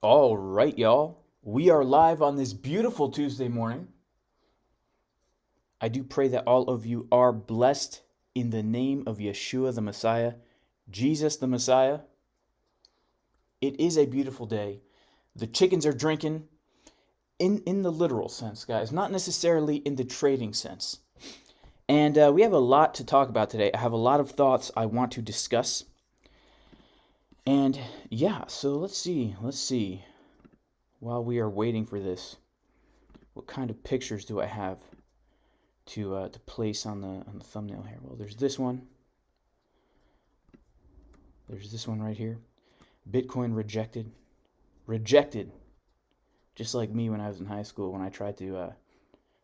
All right, y'all. We are live on this beautiful Tuesday morning. I do pray that all of you are blessed in the name of Yeshua the Messiah, Jesus the Messiah. It is a beautiful day. The chickens are drinking in the literal sense, guys, not necessarily in the trading sense. And we have a lot to talk about today. I have a lot of thoughts I want to discuss. And yeah, so let's see. While we are waiting for this, what kind of pictures do I have to place on the thumbnail here? Well, there's this one. There's this one right here. Bitcoin rejected. Rejected. Just like me when I was in high school when I tried to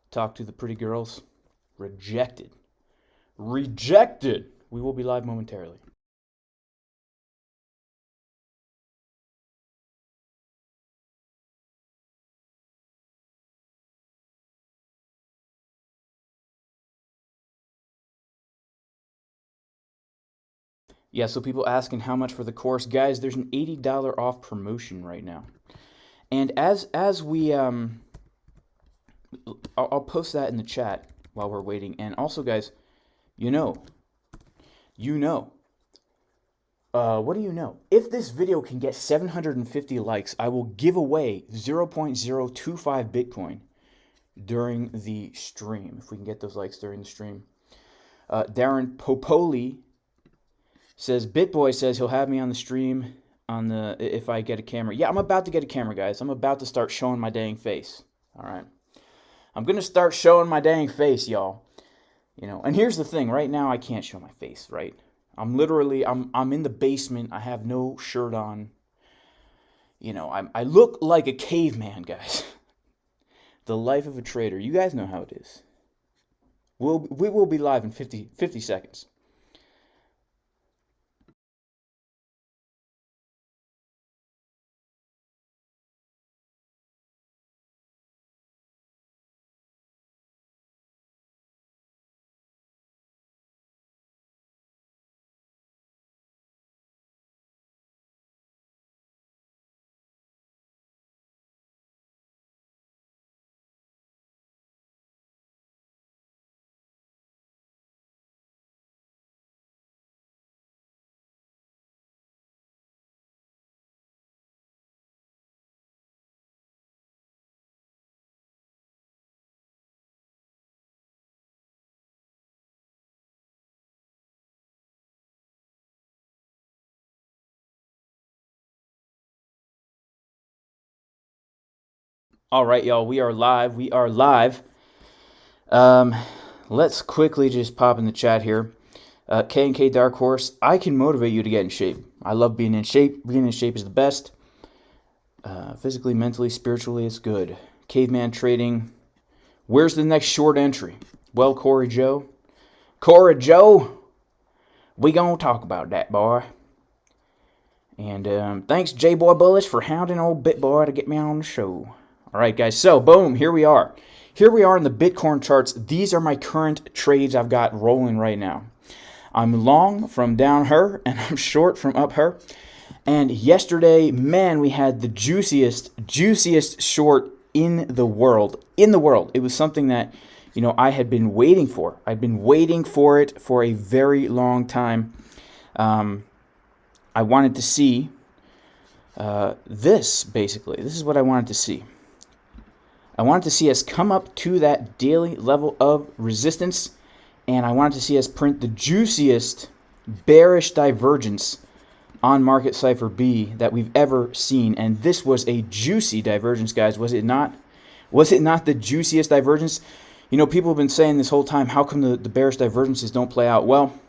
talk to the pretty girls. Rejected. Rejected. We will be live momentarily. Yeah, so people asking how much for the course. Guys, there's an $80 off promotion right now. And as we I'll post that in the chat while we're waiting. And also, guys, what do you know? If this video can get 750 likes, I will give away 0.025 Bitcoin during the stream. If we can get those likes during the stream. Darren Popoli says, BitBoy says he'll have me on the stream if I get a camera. Yeah, I'm about to get a camera, guys. I'm about to start showing my dang face. All right. I'm going to start showing my dang face, y'all. And here's the thing. Right now, I can't show my face, right? I'm in the basement. I have no shirt on. I look like a caveman, guys. The life of a trader. You guys know how it is. We will be live in 50 seconds. All right, y'all, we are live. Let's quickly just pop in the chat here. K&K Dark Horse, I can motivate you to get in shape. I love being in shape. Being in shape is the best. Physically, mentally, spiritually, it's good. Caveman Trading, where's the next short entry? Well, Corey Joe, we gonna talk about that, boy. And thanks, J-Boy Bullish, for hounding old BitBoy to get me on the show. All right, guys, so boom, here we are. Here we are in the Bitcoin charts. These are my current trades I've got rolling right now. I'm long from down her, and I'm short from up her. And yesterday, man, we had the juiciest short in the world. It was something that, I had been waiting for. I'd been waiting for it for a very long time. I wanted to see this, basically. This is what I wanted to see. I wanted to see us come up to that daily level of resistance, and I wanted to see us print the juiciest bearish divergence on Market Cipher B that we've ever seen. And this was a juicy divergence, guys. Was it not? Was it not the juiciest divergence? People have been saying this whole time, how come the bearish divergences don't play out? Well,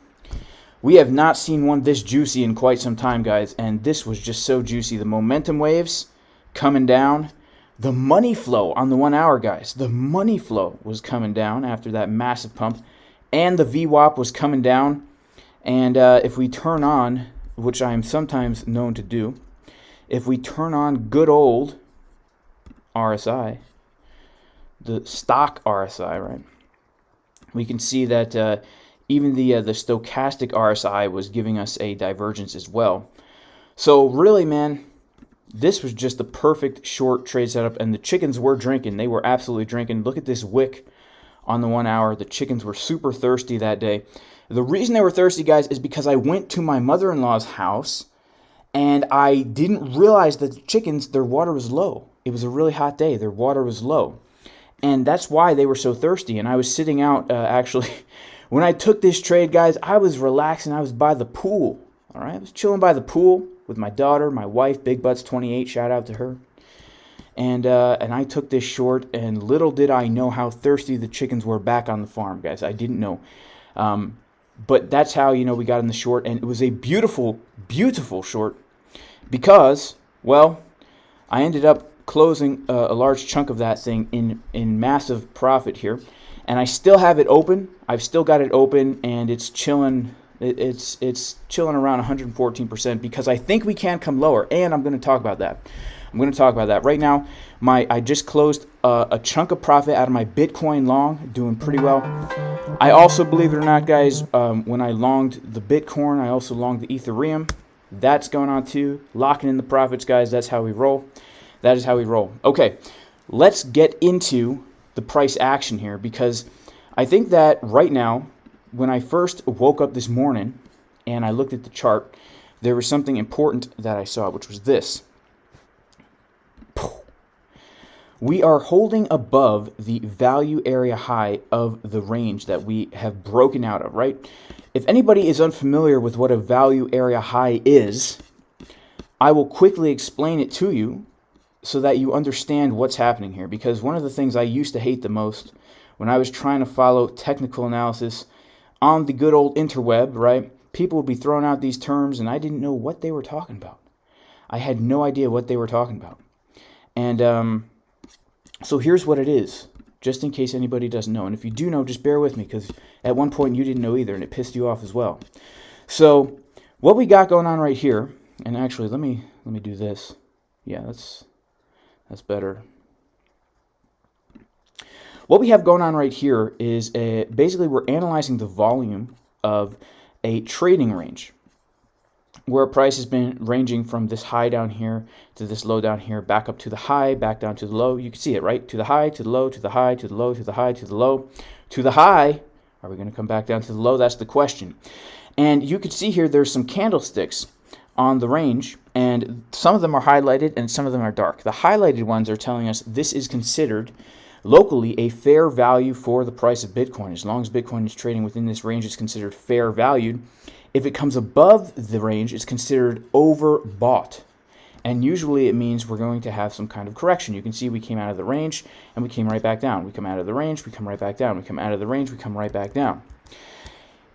we have not seen one this juicy in quite some time, guys, and this was just so juicy. The momentum waves coming down. The money flow on the 1 hour, guys. The money flow was coming down after that massive pump, and the VWAP was coming down. And if we turn on, which I am sometimes known to do, if we turn on good old RSI, the stock RSI, right, we can see that even the stochastic RSI was giving us a divergence as well. So really, man, This was just the perfect short trade setup, and the chickens were drinking. They were absolutely drinking. Look at this wick on the 1 hour. The chickens were super thirsty that day. The reason they were thirsty, guys, is because I went to my mother-in-law's house, and I didn't realize that the chickens, their water was low. It was a really hot day. Their water was low. And that's why they were so thirsty. And I was sitting out, actually, when I took this trade, guys, I was relaxing. I was by the pool, all right? I was chilling by the pool with my daughter, my wife, Big Butts 28, shout out to her. And I took this short, and little did I know how thirsty the chickens were back on the farm, guys. I didn't know. But that's how, we got in the short, and it was a beautiful, beautiful short because, well, I ended up closing a large chunk of that thing in massive profit here, and I still have it open. I've still got it open, and it's chilling. It's chilling around 114% because I think we can come lower, and I'm going to talk about that. Right now, I just closed a chunk of profit out of my Bitcoin long, doing pretty well. I also, believe it or not, guys, when I longed the Bitcoin, I also longed the Ethereum. That's going on too. Locking in the profits, guys. That's how we roll. That is how we roll. Okay, let's get into the price action here because I think that right now, when I first woke up this morning and I looked at the chart, there was something important that I saw, which was this. We are holding above the value area high of the range that we have broken out of, right? If anybody is unfamiliar with what a value area high is, I will quickly explain it to you so that you understand what's happening here. Because one of the things I used to hate the most when I was trying to follow technical analysis on the good old interweb, right? People would be throwing out these terms and I didn't know what they were talking about. I had no idea what they were talking about. And so here's what it is, just in case anybody doesn't know. And if you do know, just bear with me because at one point you didn't know either and it pissed you off as well. So what we got going on right here, and actually let me do this. Yeah, that's better. What we have going on right here is basically we're analyzing the volume of a trading range where price has been ranging from this high down here to this low down here, back up to the high, back down to the low. You can see it, right? To the high, to the low, to the high, to the low, to the high, to the low, to the high. Are we going to come back down to the low? That's the question. And you can see here there's some candlesticks on the range, and some of them are highlighted and some of them are dark. The highlighted ones are telling us this is considered locally a fair value for the price of Bitcoin. As long as Bitcoin is trading within this range, it's considered fair valued. If it comes above the range, it's considered overbought. And usually it means we're going to have some kind of correction. You can see we came out of the range and we came right back down. We come out of the range, we come right back down. We come out of the range, we come right back down.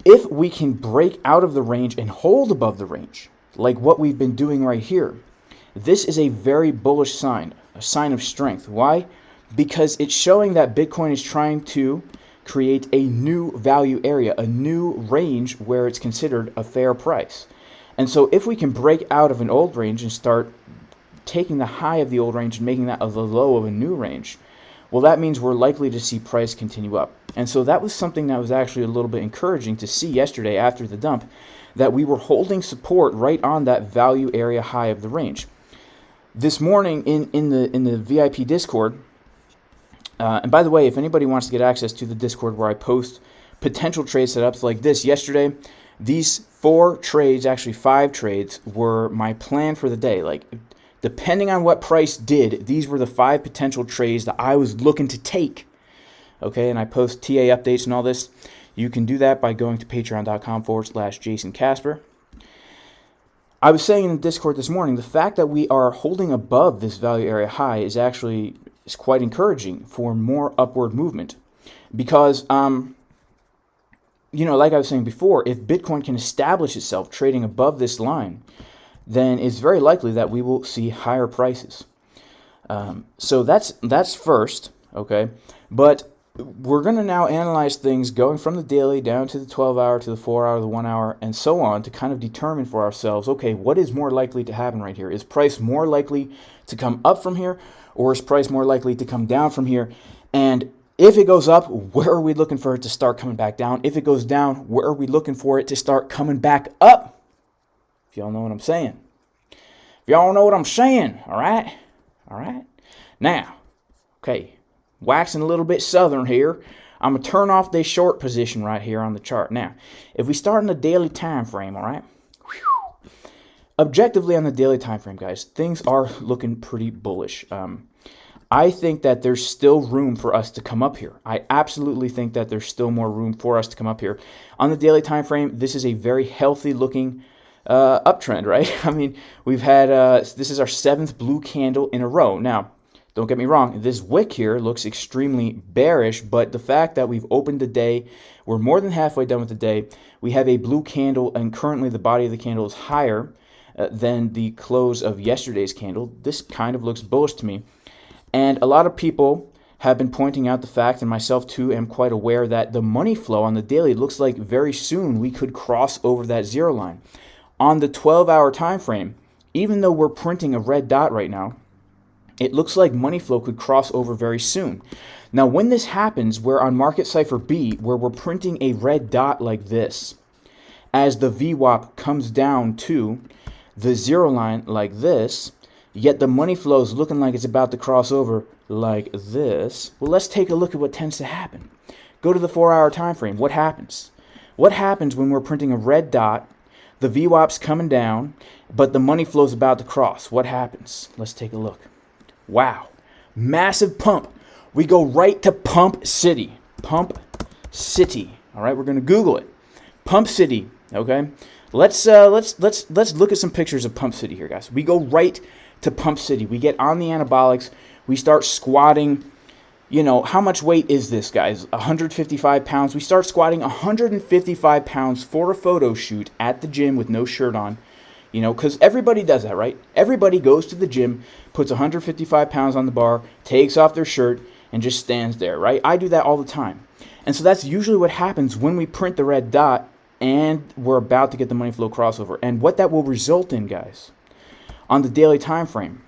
If we can break out of the range and hold above the range, like what we've been doing right here, this is a very bullish sign, a sign of strength. Why? Because it's showing that Bitcoin is trying to create a new value area, a new range where it's considered a fair price. And so if we can break out of an old range and start taking the high of the old range and making that the low of a new range, well, that means we're likely to see price continue up. And so that was something that was actually a little bit encouraging to see yesterday after the dump, that we were holding support right on that value area high of the range. This morning in the VIP Discord, and by the way, if anybody wants to get access to the Discord where I post potential trade setups like this, yesterday, these 4 trades, actually 5 trades, were my plan for the day. Like, depending on what price did, these were the 5 potential trades that I was looking to take. Okay, and I post TA updates and all this. You can do that by going to patreon.com/Jason Casper. I was saying in the Discord this morning, the fact that we are holding above this value area high is quite encouraging for more upward movement. Because, like I was saying before, if Bitcoin can establish itself trading above this line, then it's very likely that we will see higher prices. So that's first, okay? But we're going to now analyze things going from the daily down to the 12-hour, to the 4-hour, the 1-hour, and so on to kind of determine for ourselves, okay, what is more likely to happen right here? Is price more likely to come up from here, or is price more likely to come down from here? And if it goes up, where are we looking for it to start coming back down? If it goes down, where are we looking for it to start coming back up? If y'all know what I'm saying. If y'all know what I'm saying, all right? All right? Now, okay, waxing a little bit southern here. I'm going to turn off this short position right here on the chart. Now, if we start in the daily time frame, all right? Whew. Objectively on the daily time frame, guys, things are looking pretty bullish. I think that there's still room for us to come up here. I absolutely think that there's still more room for us to come up here. On the daily time frame, this is a very healthy looking uptrend, right? I mean, we've had, this is our 7th blue candle in a row. Now, don't get me wrong, this wick here looks extremely bearish, but the fact that we've opened the day, we're more than halfway done with the day, we have a blue candle, and currently the body of the candle is higher than the close of yesterday's candle. This kind of looks bullish to me. And a lot of people have been pointing out the fact, and myself too am quite aware, that the money flow on the daily looks like very soon we could cross over that zero line. On the 12-hour time frame, even though we're printing a red dot right now, it looks like money flow could cross over very soon. Now, when this happens, we're on Market Cipher B, where we're printing a red dot like this, as the VWAP comes down to the zero line like this, yet the money flow is looking like it's about to cross over like this. Well, let's take a look at what tends to happen. Go to the 4-hour time frame. What happens? What happens when we're printing a red dot, the VWAP's coming down, but the money flow is about to cross? What happens? Let's take a look. Wow. Massive pump. We go right to Pump City. Pump City. All right, we're going to Google it. Pump City, okay? Let's look at some pictures of Pump City here, guys. We go right to Pump City. We get on the anabolics. We start squatting. You know, how much weight is this, guys? 155 pounds. We start squatting 155 pounds for a photo shoot at the gym with no shirt on. You know, because everybody does that, right? Everybody goes to the gym, puts 155 pounds on the bar, takes off their shirt, and just stands there, right? I do that all the time. And so that's usually what happens when we print the red dot and we're about to get the money flow crossover. And what that will result in, guys, on the daily time frame,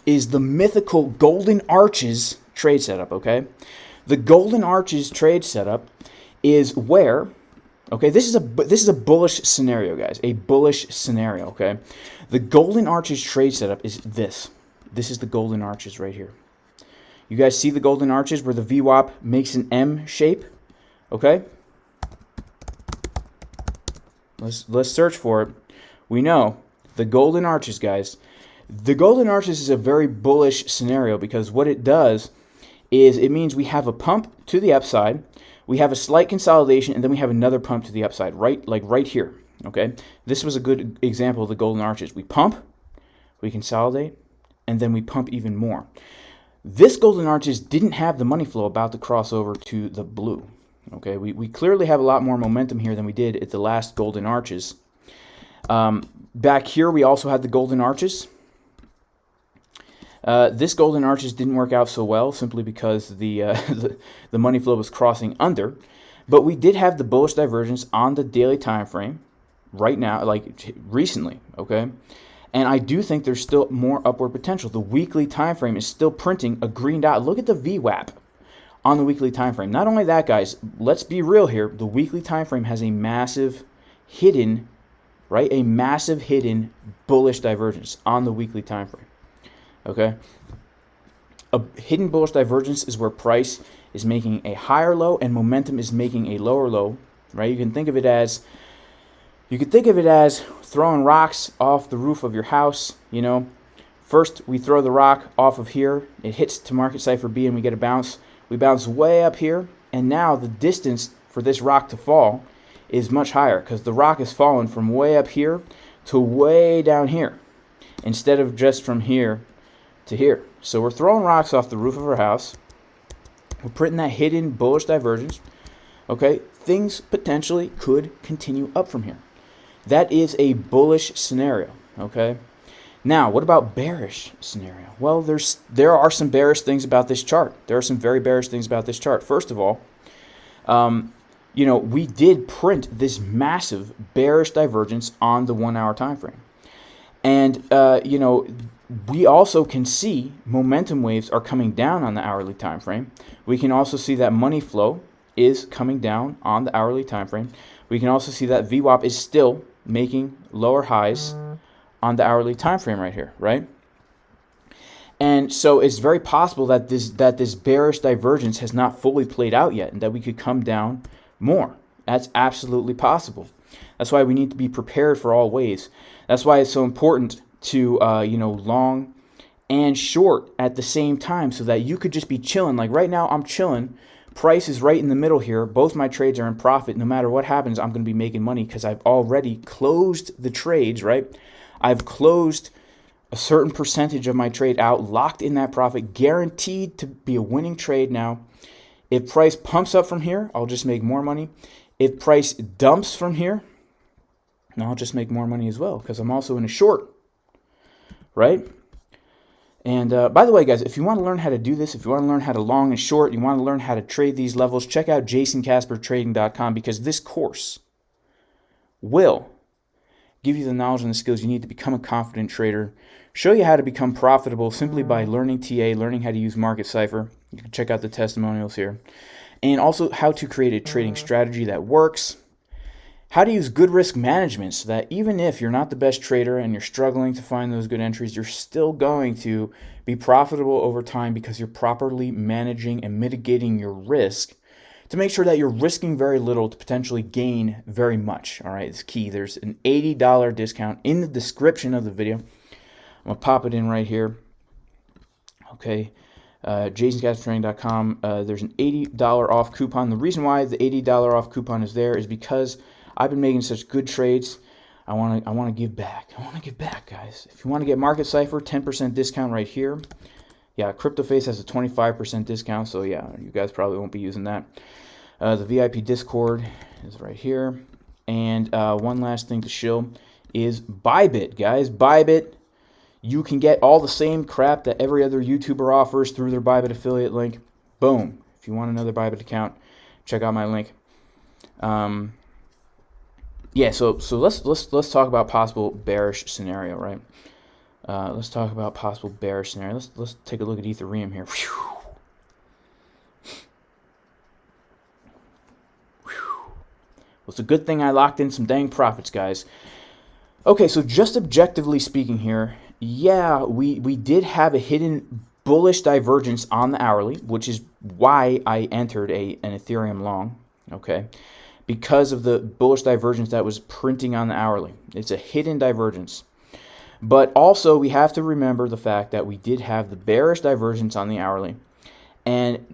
is the mythical Golden Arches trade setup, okay? The Golden Arches trade setup is where, okay, this is a bullish scenario, guys, a bullish scenario, okay? The Golden Arches trade setup is this. This is the Golden Arches right here. You guys see the Golden Arches where the VWAP makes an M shape, okay? Let's search for it. We know the Golden Arches, guys. The Golden Arches is a very bullish scenario because what it does is it means we have a pump to the upside, we have a slight consolidation, and then we have another pump to the upside, right? Like right here, okay? This was a good example of the Golden Arches. We pump, we consolidate, and then we pump even more. This Golden Arches didn't have the money flow about to cross over to the blue, okay? We clearly have a lot more momentum here than we did at the last Golden Arches. Back here, we also had the Golden Arches. This Golden Arches didn't work out so well simply because the money flow was crossing under. But we did have the bullish divergence on the daily time frame right now, like recently, okay? And I do think there's still more upward potential. The weekly time frame is still printing a green dot. Look at the VWAP on the weekly time frame. Not only that, guys, let's be real here. The weekly time frame has a massive hidden, right? A massive hidden bullish divergence on the weekly time frame. Okay? A hidden bullish divergence is where price is making a higher low and momentum is making a lower low, right? You can think of it as throwing rocks off the roof of your house, you know. First, we throw the rock off of here. It hits to Market Cipher B and we get a bounce. We bounce way up here, and now the distance for this rock to fall is much higher because the rock has fallen from way up here to way down here instead of just from here to here. So we're throwing rocks off the roof of our house. We're printing that hidden bullish divergence. Okay, things potentially could continue up from here. That is a bullish scenario, okay? Now, what about bearish scenario? Well, there are some bearish things about this chart. There are some very bearish things about this chart. First of all, you know, we did print this massive bearish divergence on the 1 hour time frame. And, you know, we also can see momentum waves are coming down on the hourly time frame. We can also see that money flow is coming down on the hourly time frame. We can also see that VWAP is still making lower highs on the hourly time frame right here, right? And so it's very possible that this bearish divergence has not fully played out yet, and that we could come down more. That's absolutely possible. That's why we need to be prepared for all ways. That's why it's so important to long and short at the same time, so that you could just be chilling. Like right now, I'm chilling. Price is right in the middle here. Both my trades are in profit. No matter what happens, I'm going to be making money because I've already closed the trades, right? I've closed a certain percentage of my trade out, locked in that profit, guaranteed to be a winning trade now. If price pumps up from here, I'll just make more money. If price dumps from here, I'll just make more money as well because I'm also in a short, right? And by the way, guys, if you want to learn how to do this, if you want to learn how to long and short, you want to learn how to trade these levels, check out jasoncaspertrading.com, because this course will give you the knowledge and the skills you need to become a confident trader, show you how to become profitable simply by learning TA, learning how to use Market Cipher. You can check out the testimonials here. And also how to create a trading strategy that works, how to use good risk management so that even if you're not the best trader and you're struggling to find those good entries, you're still going to be profitable over time because you're properly managing and mitigating your risk to make sure that you're risking very little to potentially gain very much. All right, it's key. There's an $80 discount in the description of the video. I'm going to pop it in right here. Okay, jasoncaspertrading.com. There's an $80 off coupon. The reason why the $80 off coupon is there is because I've been making such good trades. I want to give back. I want to give back, guys. If you want to get Market Cipher, 10% discount right here. Yeah, CryptoFace has a 25% discount, so yeah, you guys probably won't be using that. The VIP Discord is right here. And one last thing to show is Bybit, guys. Bybit, you can get all the same crap that every other YouTuber offers through their Bybit affiliate link. Boom. If you want another Bybit account, check out my link. Yeah, so let's talk about possible bearish scenario, right? Let's talk about possible bearish scenario. Let's take a look at Ethereum here. Whew. Well, it's a good thing I locked in some dang profits, guys. Okay, so just objectively speaking here, yeah, we did have a hidden bullish divergence on the hourly, which is why I entered an Ethereum long, okay? Because of the bullish divergence that was printing on the hourly. It's a hidden divergence. But also, we have to remember the fact that we did have the bearish divergence on the hourly. And,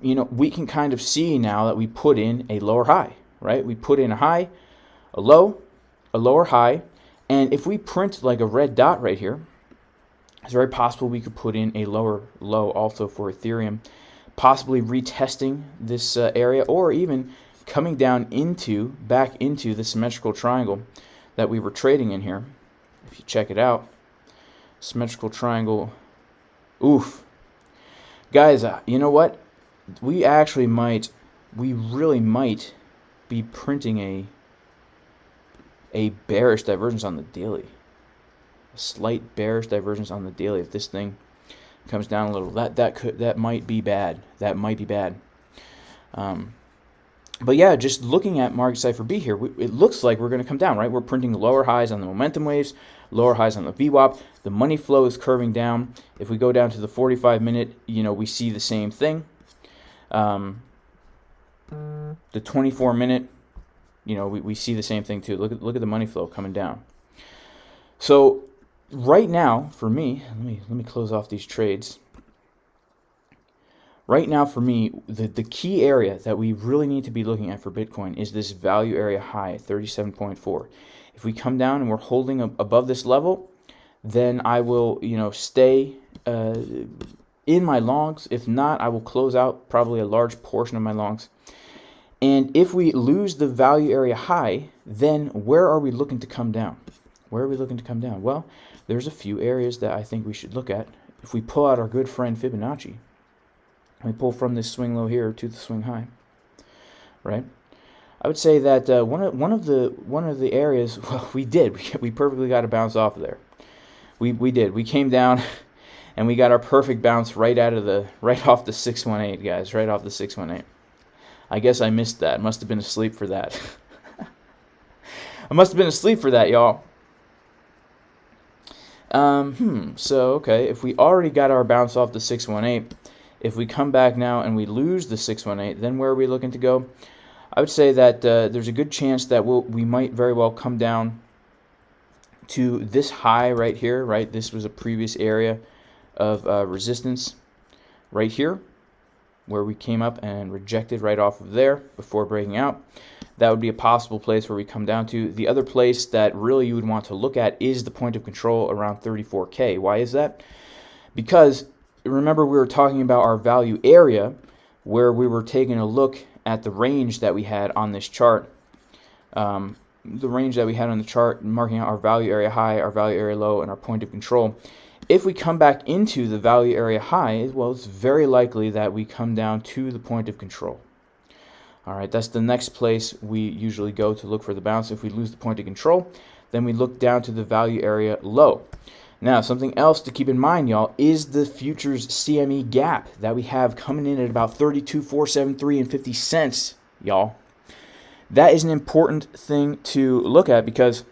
we can kind of see now that we put in a lower high, right? We put in a high, a low, a lower high. And if we print like a red dot right here, it's very possible we could put in a lower low also for Ethereum, possibly retesting this area, or even coming down back into the symmetrical triangle that we were trading in here. If you check it out, symmetrical triangle, oof. Guys, you know what? We really might be printing a bearish divergence on the daily. A slight bearish divergence on the daily. If this thing comes down a little, that might be bad. That might be bad. But yeah, just looking at Market Cipher B here, it looks like we're going to come down, right? We're printing lower highs on the momentum waves, lower highs on the VWAP. The money flow is curving down. If we go down to the 45-minute, we see the same thing. The 24-minute, we see the same thing too. Look at the money flow coming down. So right now, for me, let me close off these trades. Right now, for me, the key area that we really need to be looking at for Bitcoin is this value area high, 37.4. If we come down and we're holding above this level, then I will, stay in my longs. If not, I will close out probably a large portion of my longs. And if we lose the value area high, then where are we looking to come down? Where are we looking to come down? Well, there's a few areas that I think we should look at. If we pull out our good friend Fibonacci, we pull from this swing low here to the swing high, right? I would say that one of the areas, well, we perfectly got a bounce off of there. We did. We came down and we got our perfect bounce right off the 618, guys, right off the 618. I guess I missed that. Must have been asleep for that. I must have been asleep for that, y'all. So, okay, if we already got our bounce off the 618, if we come back now and we lose the 618, then where are we looking to go? I would say that there's a good chance that we might very well come down to this high right here, right? This was a previous area of resistance right here, where we came up and rejected right off of there before breaking out. That would be a possible place where we come down to. The other place that really you would want to look at is the point of control around 34K. Why is that? Because remember we were talking about our value area where we were taking a look at the range that we had on this chart. The range that we had on the chart marking out our value area high, our value area low, and our point of control. If we come back into the value area high, well, it's very likely that we come down to the point of control. All right, that's the next place we usually go to look for the bounce. If we lose the point of control, then we look down to the value area low. Now, something else to keep in mind, y'all, is the futures CME gap that we have coming in at about 32,473 and 50 cents, y'all. That is an important thing to look at because,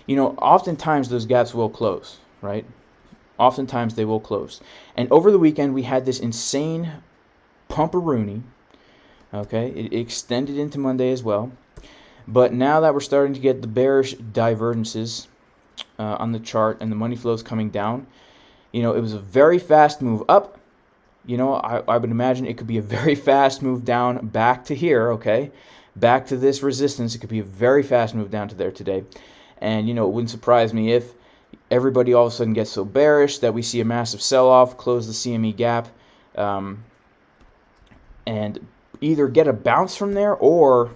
you know, oftentimes those gaps will close, right? Oftentimes they will close. And over the weekend, we had this insane pumperoonie. Okay, it extended into Monday as well. But now that we're starting to get the bearish divergences on the chart and the money flows coming down, you know, it was a very fast move up. You know, I would imagine it could be a very fast move down back to here, okay? Back to this resistance. It could be a very fast move down to there today. And, you know, it wouldn't surprise me if everybody all of a sudden gets so bearish that we see a massive sell-off, close the CME gap, and either get a bounce from there or,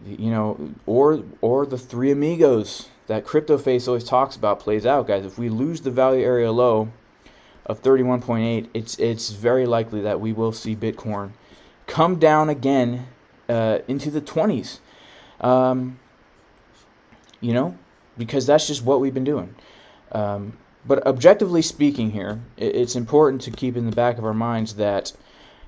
you know, or the three amigos that Crypto Face always talks about plays out, guys. If we lose the value area low of 31.8, it's very likely that we will see Bitcoin come down again into the 20s. You know, because that's just what we've been doing. But objectively speaking here, it's important to keep in the back of our minds that,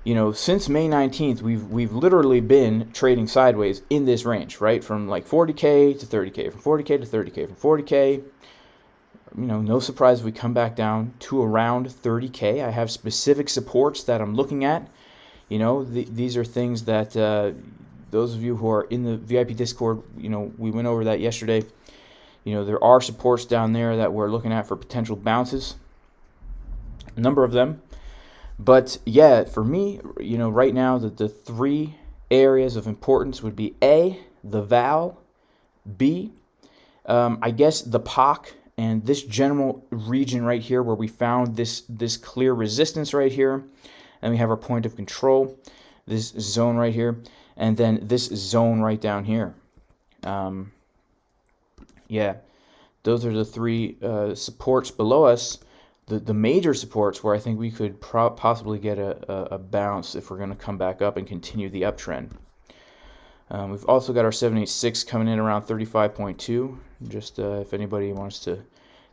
you know, since May 19th, we've literally been trading sideways in this range, right? From like 40K to 30K, from 40K to 30K, from 40K. You know, no surprise if we come back down to around 30K. I have specific supports that I'm looking at. You know, these are things that those of you who are in the VIP Discord, you know, we went over that yesterday. You know, there are supports down there that we're looking at for potential bounces. A number of them. But yeah, for me, you know, right now the three areas of importance would be A, the VAL, B, I guess the POC, and this general region right here where we found this clear resistance right here, and we have our point of control, this zone right here, and then this zone right down here. Yeah, those are the three supports below us. The major supports where I think we could possibly get a bounce if we're going to come back up and continue the uptrend. We've also got our 786 coming in around 35.2, just if anybody wants to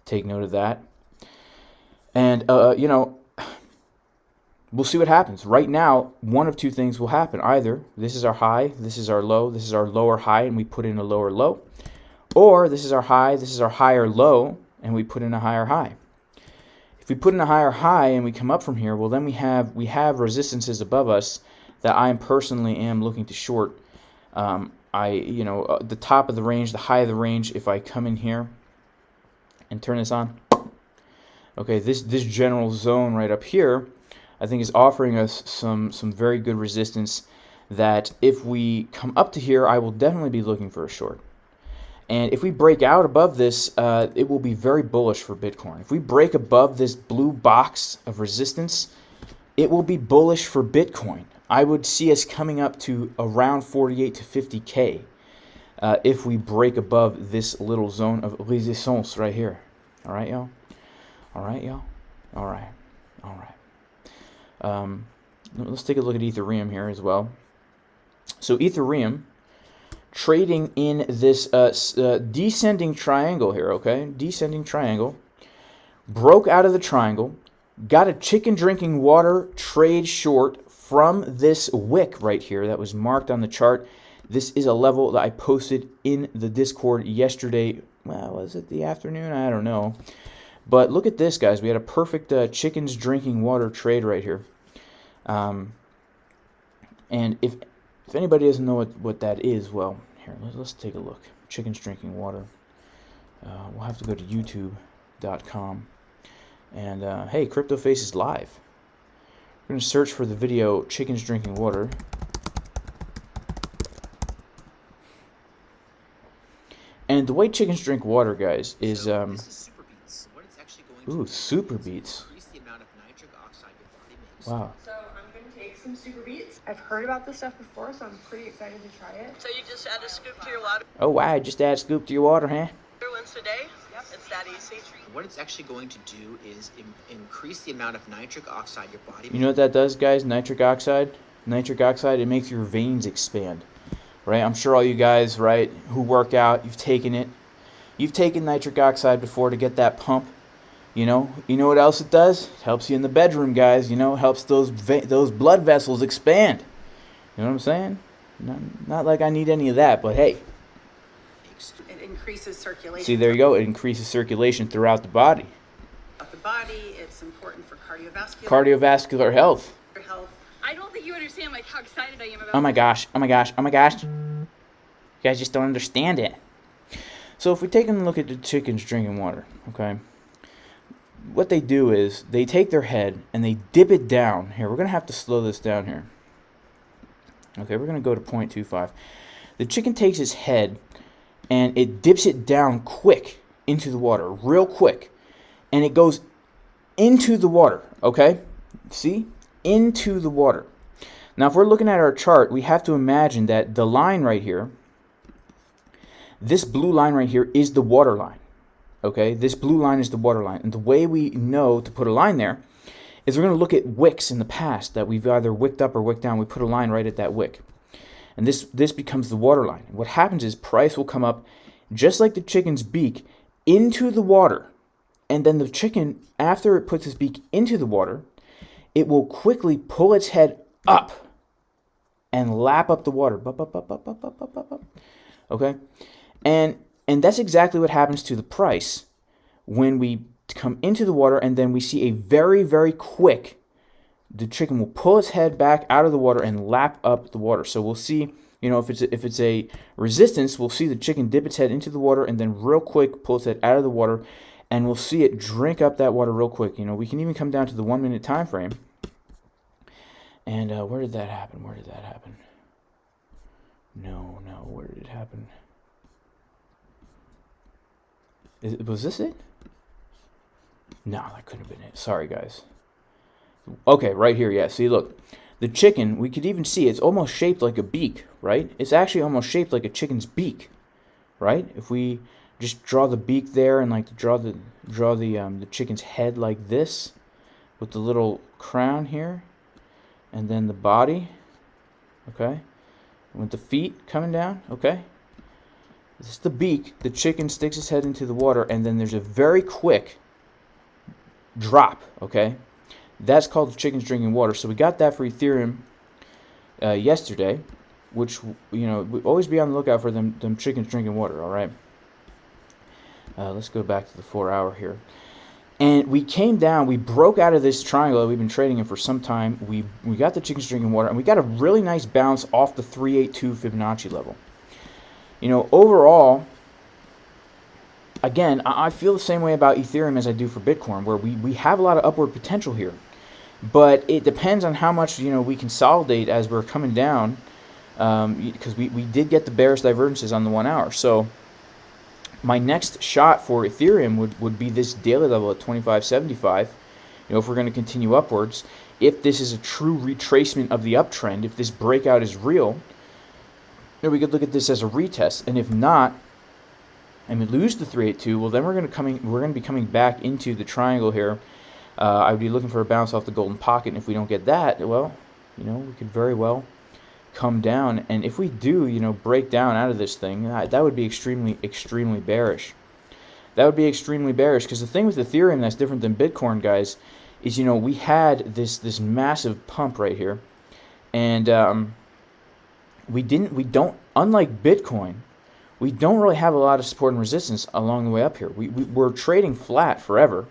take note of that. And, you know, we'll see what happens. Right now, one of two things will happen. Either this is our high, this is our low, this is our lower high, and we put in a lower low. Or this is our high, this is our higher low, and we put in a higher high. If we put in a higher high and we come up from here, well, then we have resistances above us that I personally am looking to short. You know, the top of the range, the high of the range, if I come in here and turn this on, okay, this general zone right up here, I think is offering us some very good resistance that if we come up to here, I will definitely be looking for a short. And if we break out above this, it will be very bullish for Bitcoin. If we break above this blue box of resistance, it will be bullish for Bitcoin. I would see us coming up to around 48 to 50K if we break above this little zone of resistance right here. All right, y'all? All right, y'all? All right. All right. Let's take a look at Ethereum here as well. So Ethereum, trading in this descending triangle here, okay? Descending triangle. Broke out of the triangle. Got a chicken drinking water trade short from this wick right here that was marked on the chart. This is a level that I posted in the Discord yesterday well, was it the afternoon? I don't know. But look at this, guys. We had a perfect chickens drinking water trade right here. And if anybody doesn't know what that is, well, here, let's take a look. Chickens drinking water. We'll have to go to youtube.com. And, hey, CryptoFace is live. We're going to search for the video chickens drinking water. And the way chickens drink water, guys, is this is super beats. What it's actually going to super do is beats. increase the amount of nitric oxide your body makes. Wow. So I'm going to take some super beats. I've heard about this stuff before, so I'm pretty excited to try it. So you just add a scoop to your water Oh, wow, just add a scoop to your water, huh? once a day? Yep. It's that easy. What it's actually going to do is increase the amount of nitric oxide your body makes. You know what that does, guys? Nitric oxide? Nitric oxide, it makes your veins expand. Right? I'm sure all you guys, right, who work out, you've taken it. You've taken nitric oxide before to get that pump. You know what else it does? It helps you in the bedroom, guys. You know, it helps those blood vessels expand. You know what I'm saying? Not like I need any of that, but hey. It increases circulation. See, there you go. It increases circulation throughout the body. Throughout the body, it's important for Cardiovascular health. health. I don't think you understand like how excited I am about. Oh my gosh! Oh my gosh! Oh my gosh! You guys just don't understand it. So if we take a look at the chickens drinking water, okay, what they do is they take their head and they dip it down. Here, we're going to have to slow this down here. Okay, we're going to go to 0.25. The chicken takes its head and it dips it down quick into the water, real quick. And it goes into the water, okay? See? Into the water. Now, if we're looking at our chart, we have to imagine that the line right here, this blue line right here is the water line. Okay, this blue line is the water line. And the way we know to put a line there is we're going to look at wicks in the past that we've either wicked up or wicked down. We put a line right at that wick. And this becomes the water line. And what happens is price will come up just like the chicken's beak into the water. And then the chicken, after it puts its beak into the water, it will quickly pull its head up and lap up the water. Okay? And that's exactly what happens to the price when we come into the water and then we see a very, very quick, the chicken will pull its head back out of the water and lap up the water. So we'll see, you know, if it's a resistance, we'll see the chicken dip its head into the water and then real quick pull its head out of the water, and we'll see it drink up that water real quick. You know, we can even come down to the 1 minute time frame. And where did that happen? Where did that happen? No, where did it happen? Was this it? No, that couldn't have been it. Sorry, guys. Okay, right here, yeah. See, look. The chicken, we could even see it's almost shaped like a beak, right? It's actually almost shaped like a chicken's beak, right? If we just draw the beak there and like draw the chicken's head like this with the little crown here, and then the body, okay? With the feet coming down, okay? This is the beak. The chicken sticks its head into the water, and then there's a very quick drop, okay? That's called the chickens drinking water. So we got that for Ethereum yesterday, which, you know, we always be on the lookout for them chickens drinking water, all right? Let's go back to the 4 hour here. And we came down, we broke out of this triangle that we've been trading in for some time. We got the chickens drinking water, and we got a really nice bounce off the 382 Fibonacci level. You know, overall, again, I feel the same way about Ethereum as I do for Bitcoin, where we have a lot of upward potential here. But it depends on how much, you know, we consolidate as we're coming down, because we did get the bearish divergences on the 1 hour. So my next shot for Ethereum would be this daily level at 25.75. You know, if we're going to continue upwards, if this is a true retracement of the uptrend, if this breakout is real, you know, we could look at this as a retest. And if not, and we lose the 382, well, then we're going to be coming back into the triangle here. I would be looking for a bounce off the golden pocket, and if we don't get that, well, you know, we could very well come down. And if we do, you know, break down out of this thing, that would be extremely, extremely bearish. That would be extremely bearish, because the thing with Ethereum that's different than Bitcoin, guys, is, you know, we had this massive pump right here, and we don't, unlike Bitcoin, we don't really have a lot of support and resistance along the way up here. We're trading flat forever,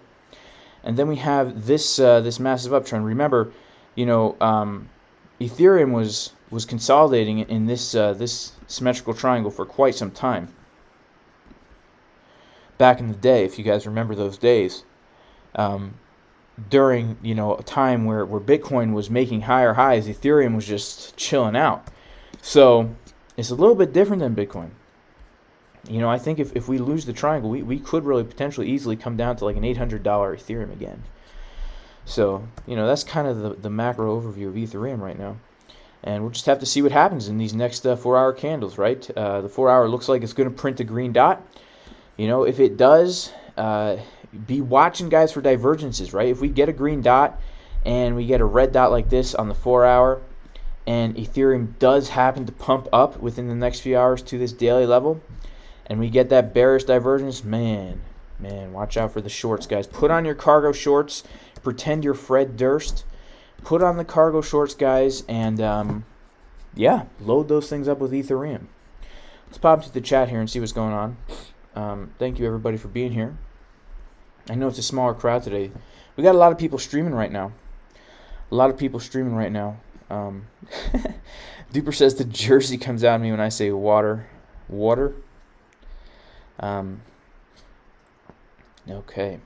and then we have this this massive uptrend. Remember, you know, Ethereum was consolidating in this this symmetrical triangle for quite some time. Back in the day, if you guys remember those days, during, you know, a time where Bitcoin was making higher highs, Ethereum was just chilling out. So it's a little bit different than Bitcoin. You know, I think if we lose the triangle, we could really potentially easily come down to like an $800 Ethereum again. So, you know, that's kind of the macro overview of Ethereum right now. And we'll just have to see what happens in these next 4-hour candles, right? The 4-hour looks like it's going to print a green dot. You know, if it does, be watching, guys, for divergences, right? If we get a green dot and we get a red dot like this on the 4-hour, and Ethereum does happen to pump up within the next few hours to this daily level, and we get that bearish divergence, man, watch out for the shorts, guys. Put on your cargo shorts. Pretend you're Fred Durst. Put on the cargo shorts, guys, and yeah, load those things up with Ethereum. Let's pop into the chat here and see what's going on. Thank you, everybody, for being here. I know it's a smaller crowd today. We got a lot of people streaming right now. Duper says the Jersey comes out of me when I say water. Okay.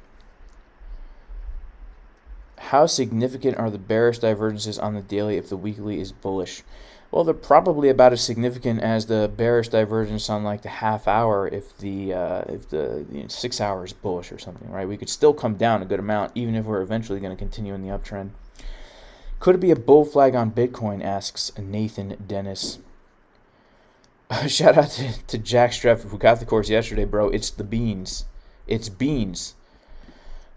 How significant are the bearish divergences on the daily if the weekly is bullish? Well, they're probably about as significant as the bearish divergence on like the half hour if the 6 hour is bullish or something, right? We could still come down a good amount even if we're eventually going to continue in the uptrend. Could it be a bull flag on Bitcoin, asks Nathan Dennis. Shout out to Jack Streff who got the course yesterday, bro. It's the beans. It's beans.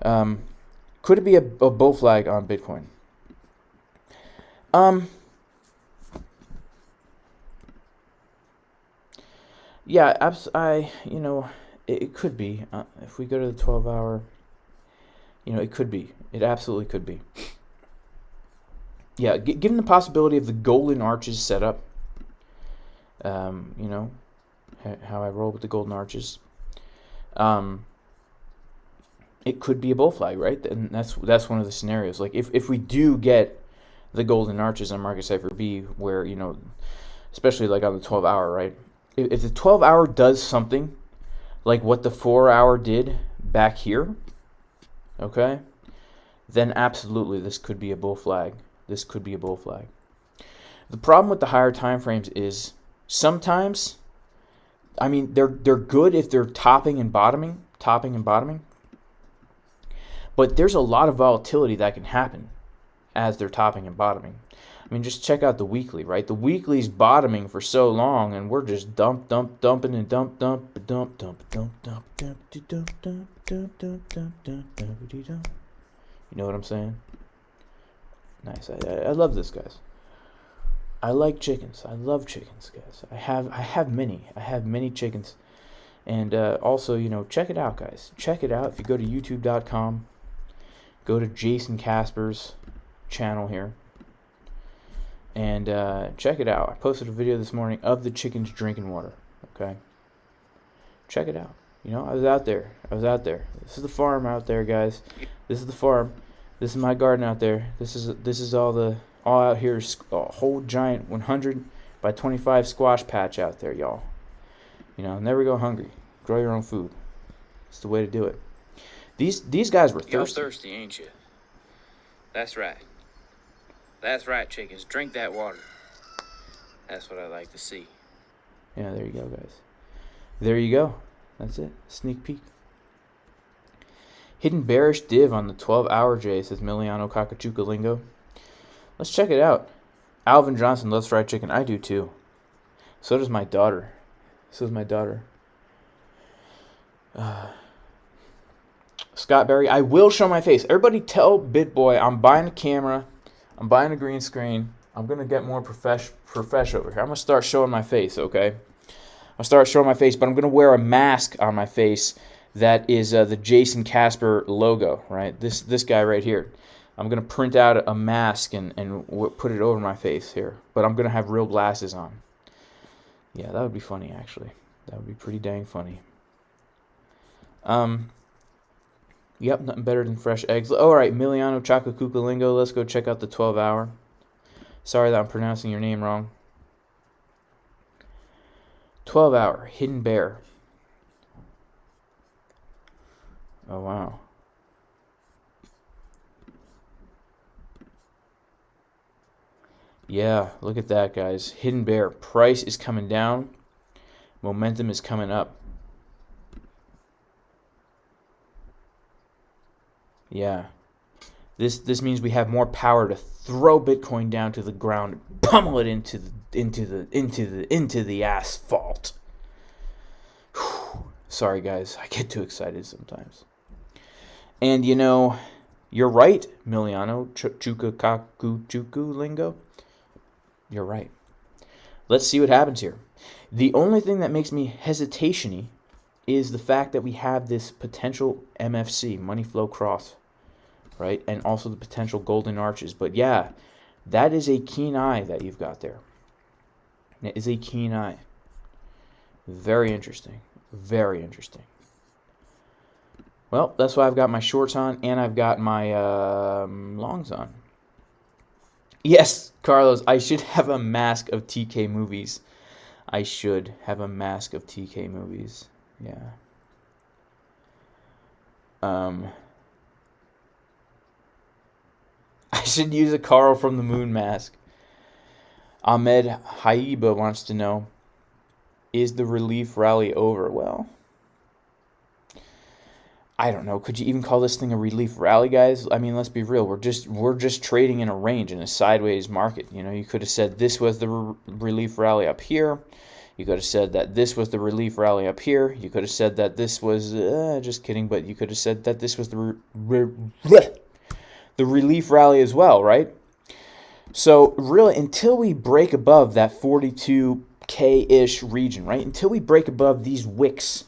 Could it be a bull flag on Bitcoin? Yeah, you know, it could be. If we go to the 12-hour, you know, it could be. It absolutely could be. Yeah, given the possibility of the golden arches setup, you know, how I roll with the golden arches, it could be a bull flag, right? And that's one of the scenarios. Like if we do get the golden arches on Market Cipher B, where, you know, especially like on the 12-hour, right? If the 12-hour does something like what the 4-hour did back here, okay, then absolutely this could be a bull flag. This could be a bull flag. The problem with the higher time frames is sometimes, I mean, they're good if they're topping and bottoming, but there's a lot of volatility that can happen as they're topping and bottoming. I mean, just check out the weekly, right? The weekly's bottoming for so long, and we're just dumping and dump. You know what I'm saying? Nice. I love this, guys. I like chickens. I love chickens, guys. I have many chickens. And also, you know, check it out, guys. Check it out. If you go to youtube.com, go to Jason Casper's channel here, and check it out. I posted a video this morning of the chickens drinking water. Okay, check it out. You know, I was out there. This is the farm out there, guys. This is the farm. This is my garden out there. This is all out here is a whole giant 100 by 25 squash patch out there, y'all. You know, never go hungry. Grow your own food. It's the way to do it. These guys were thirsty. Y'all thirsty, ain't you? That's right. That's right, chickens. Drink that water. That's what I like to see. Yeah, there you go, guys. There you go. That's it. Sneak peek. Hidden bearish div on the 12-hour J, says Miliano Cacachuca Lingo. Let's check it out. Alvin Johnson loves fried chicken. I do too. So does my daughter. Scott Berry, I will show my face. Everybody tell BitBoy I'm buying a camera. I'm buying a green screen. I'm going to get more profesh over here. I'm going to start showing my face, okay? I'll start showing my face, but I'm going to wear a mask on my face that is the Jason Casper logo, right? This guy right here. I'm going to print out a mask and put it over my face here. But I'm going to have real glasses on. Yeah, that would be funny, actually. That would be pretty dang funny. Yep, nothing better than fresh eggs. All right, Miliano Chacacucalingo. Let's go check out the 12-hour. Sorry that I'm pronouncing your name wrong. 12-hour, Hidden Bear. Oh, wow. Yeah, look at that, guys. Hidden Bear. Price is coming down. Momentum is coming up. Yeah. This means we have more power to throw Bitcoin down to the ground, pummel it into the asphalt. Whew. Sorry, guys. I get too excited sometimes. And you know, you're right, Miliano Chukakulingo. You're right. Let's see what happens here. The only thing that makes me hesitation-y is the fact that we have this potential MFC, money flow cross, right? And also the potential golden arches. But yeah, that is a keen eye that you've got there. It is a keen eye. Very interesting. Very interesting. Well, that's why I've got my shorts on and I've got my longs on. Yes, Carlos, I should have a mask of TK movies. I should have a mask of TK movies. Yeah. I should use a Carl from the Moon mask. Ahmed Haiba wants to know, is the relief rally over? Well, I don't know. Could you even call this thing a relief rally, guys? I mean, let's be real. We're just trading in a range, in a sideways market. You know, you could have said this was the relief rally up here. You could have said that this was the relief rally up here. You could have said that this was, just kidding, but you could have said that this was the relief rally as well, right? So really, until we break above that 42K-ish region, right? Until we break above these wicks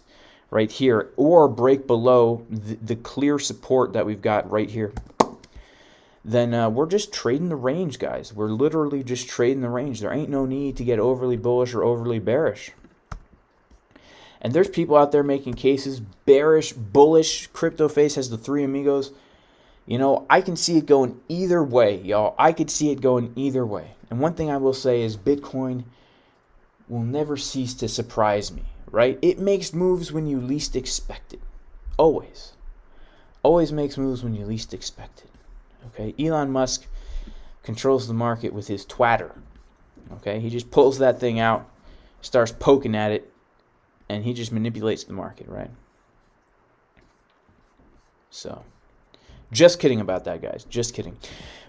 right here, or break below the clear support that we've got right here, then we're just trading the range, guys. We're literally just trading the range. There ain't no need to get overly bullish or overly bearish. And there's people out there making cases, bearish, bullish. CryptoFace has the three amigos. You know, I can see it going either way, y'all. I could see it going either way. And one thing I will say is Bitcoin will never cease to surprise me, right? It makes moves when you least expect it. Always. Always makes moves when you least expect it. Okay? Elon Musk controls the market with his twatter. Okay? He just pulls that thing out, starts poking at it, and he just manipulates the market, right? So, just kidding about that, guys. Just kidding.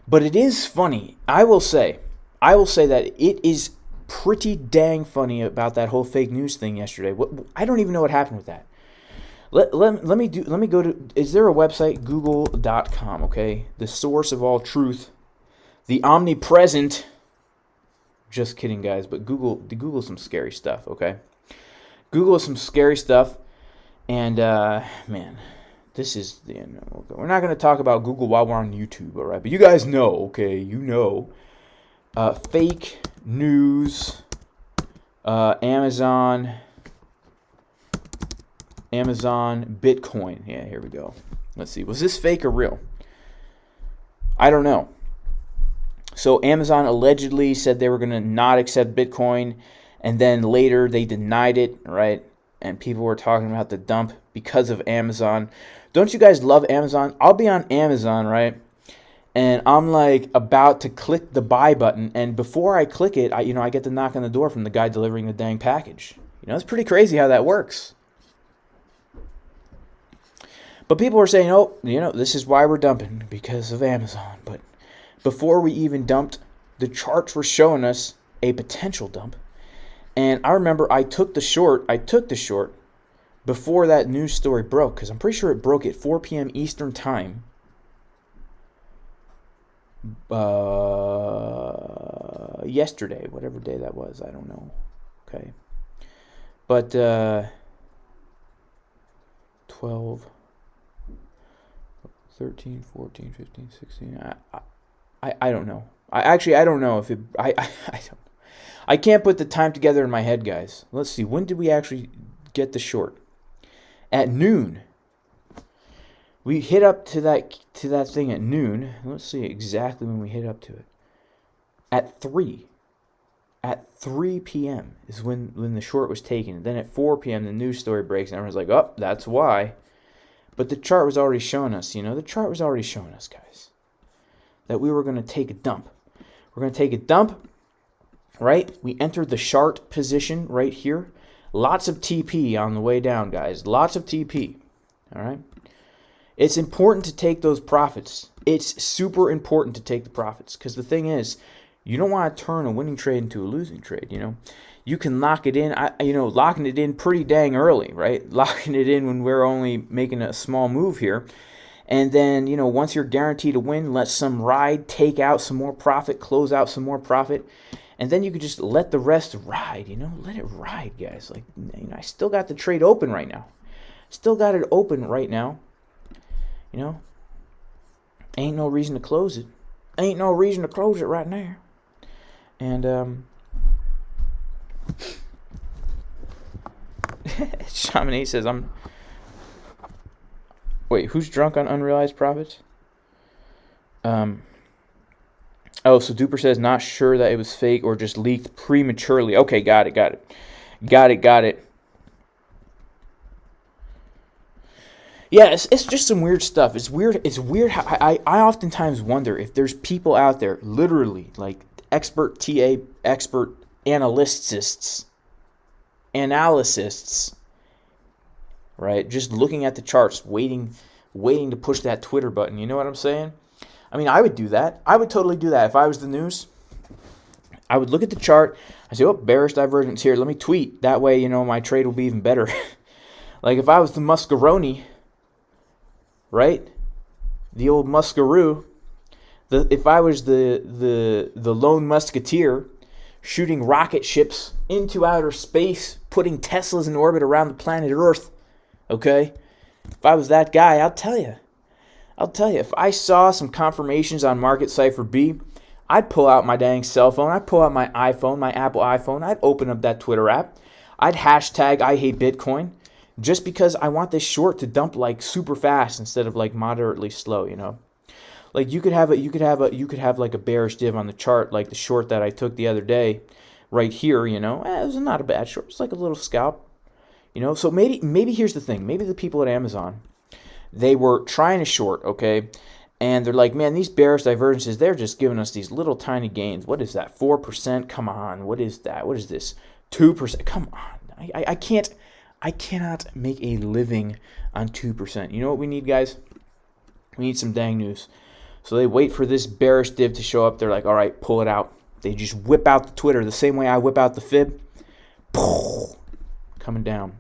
But it is funny. I will say that it is pretty dang funny about that whole fake news thing yesterday. I don't even know what happened with that. Let me go to, is there a website? Google.com, okay? The source of all truth. The omnipresent. Just kidding, guys, but Google some scary stuff, okay? Google some scary stuff, and man, this is the end. We're not going to talk about Google while we're on YouTube, all right? But you guys know, okay? You know. Fake news. Amazon, Bitcoin. Yeah, here we go. Let's see. Was this fake or real? I don't know. So Amazon allegedly said they were going to not accept Bitcoin, and then later they denied it, right? And people were talking about the dump because of Amazon. Don't you guys love Amazon? I'll be on Amazon, right? And I'm like about to click the buy button, and before I click it, I get the knock on the door from the guy delivering the dang package. You know, it's pretty crazy how that works. But people were saying, oh, you know, this is why we're dumping, because of Amazon. But before we even dumped, the charts were showing us a potential dump. And I remember I took the short before that news story broke, because I'm pretty sure it broke at 4 p.m. Eastern time. Yesterday, whatever day that was, I don't know. Okay. But 12, 13, 14, 15, 16. I don't know. I don't know if it. I don't. I can't put the time together in my head, guys. Let's see. When did we actually get the short? At noon. We hit up to that thing at noon. Let's see exactly when we hit up to it. At 3. At 3 p.m. is when the short was taken. Then at 4 p.m. the news story breaks and everyone's like, oh, that's why. But the chart was already showing us, the chart was already showing us, guys, that we were going to take a dump. We're going to take a dump, right? We entered the short position right here. Lots of TP on the way down, guys. Lots of TP, all right? It's important to take those profits. It's super important to take the profits because the thing is, you don't want to turn a winning trade into a losing trade, You can lock it in, locking it in pretty dang early, right? Locking it in when we're only making a small move here. And then, once you're guaranteed to win, let some ride, take out some more profit, close out some more profit. And then you could just let the rest ride, let it ride, guys. Like, I still got the trade open right now. Still got it open right now. Ain't no reason to close it. Ain't no reason to close it right now. And Shaman 8 says, wait, who's drunk on unrealized profits? Oh, so Duper says, not sure that it was fake or just leaked prematurely. Okay, got it. Yeah, it's just some weird stuff. It's weird how I oftentimes wonder if there's people out there, literally, like expert analysts, right? Just looking at the charts, waiting to push that Twitter button. You know what I'm saying? I mean, I would do that. I would totally do that if I was the news. I would look at the chart. I say, oh, bearish divergence here. Let me tweet. That way, my trade will be even better. Like if I was the Muscaroni, right? The old Muscaroo. If I was the lone musketeer shooting rocket ships into outer space, putting Teslas in orbit around the planet Earth, okay? If I was that guy, I'll tell you, if I saw some confirmations on Market Cipher B, I'd pull out my dang cell phone, I'd pull out my iPhone, my Apple iPhone, I'd open up that Twitter app, I'd hashtag I hate Bitcoin, just because I want this short to dump like super fast instead of like moderately slow, Like you could have like a bearish div on the chart, like the short that I took the other day, right here. It was not a bad short. It's like a little scalp, So maybe here's the thing. Maybe the people at Amazon, they were trying to short, okay, and they're like, man, these bearish divergences, they're just giving us these little tiny gains. What is that? 4%? Come on. What is that? What is this? 2%? Come on. I cannot make a living on 2%. You know what we need, guys? We need some dang news. So they wait for this bearish div to show up. They're like, all right, pull it out. They just whip out the Twitter the same way I whip out the fib. Coming down.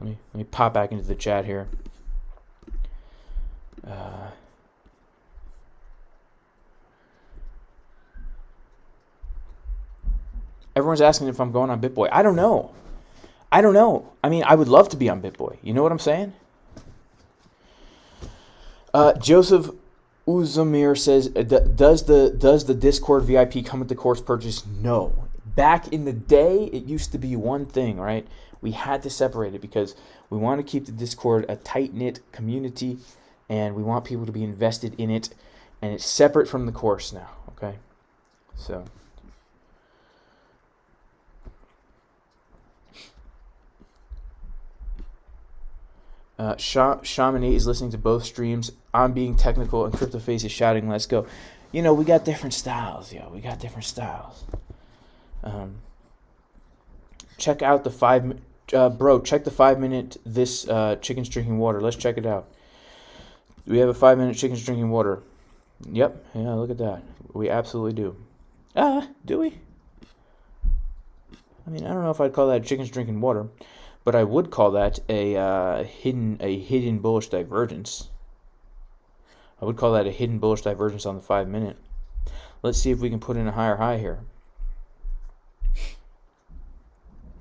Let me pop back into the chat here. Everyone's asking if I'm going on BitBoy. I don't know. I mean, I would love to be on BitBoy. You know what I'm saying? Joseph Uzamir says, does the Discord VIP come with the course purchase? No. Back in the day, it used to be one thing, right? We had to separate it because we want to keep the Discord a tight-knit community, and we want people to be invested in it, and it's separate from the course now, okay? So... Shaman 8 is listening to both streams. I'm being technical, and CryptoFace is shouting, let's go. We got different styles, yo. We got different styles. Check out the 5... check the 5-minute this chicken's drinking water. Let's check it out. We have a 5-minute chicken's drinking water. Yep. Yeah, look at that. We absolutely do. Do we? I mean, I don't know if I'd call that chicken's drinking water. But I would call that a hidden bullish divergence. I would call that a hidden bullish divergence on the 5-minute. Let's see if we can put in a higher high here.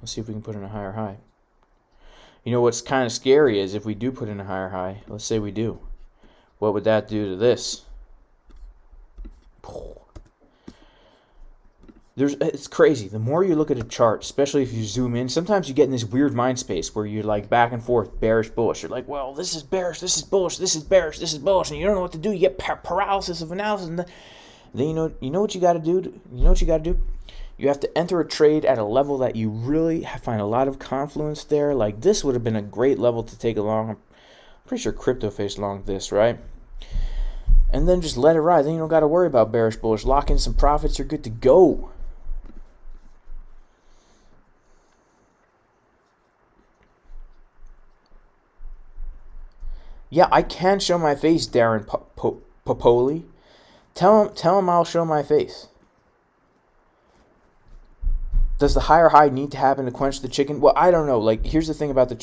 Let's see if we can put in a higher high. What's kind of scary is if we do put in a higher high, let's say we do. What would that do to this? It's crazy. The more you look at a chart, especially if you zoom in, sometimes you get in this weird mind space where you're like back and forth, bearish, bullish. You're like, well, this is bearish, this is bullish, this is bearish, this is bullish, and you don't know what to do. You get paralysis of analysis, and then you know what you got to do. You know what you got to do. You have to enter a trade at a level that you really find a lot of confluence there. Like this would have been a great level to take along. I'm pretty sure crypto faced along this, right? And then just let it ride. Then you don't got to worry about bearish, bullish. Lock in some profits. You're good to go. Yeah, I can show my face, Darren Popoli. Tell him I'll show my face. Does the higher high need to happen to quench the chicken? Well, I don't know. Like, here's the thing about the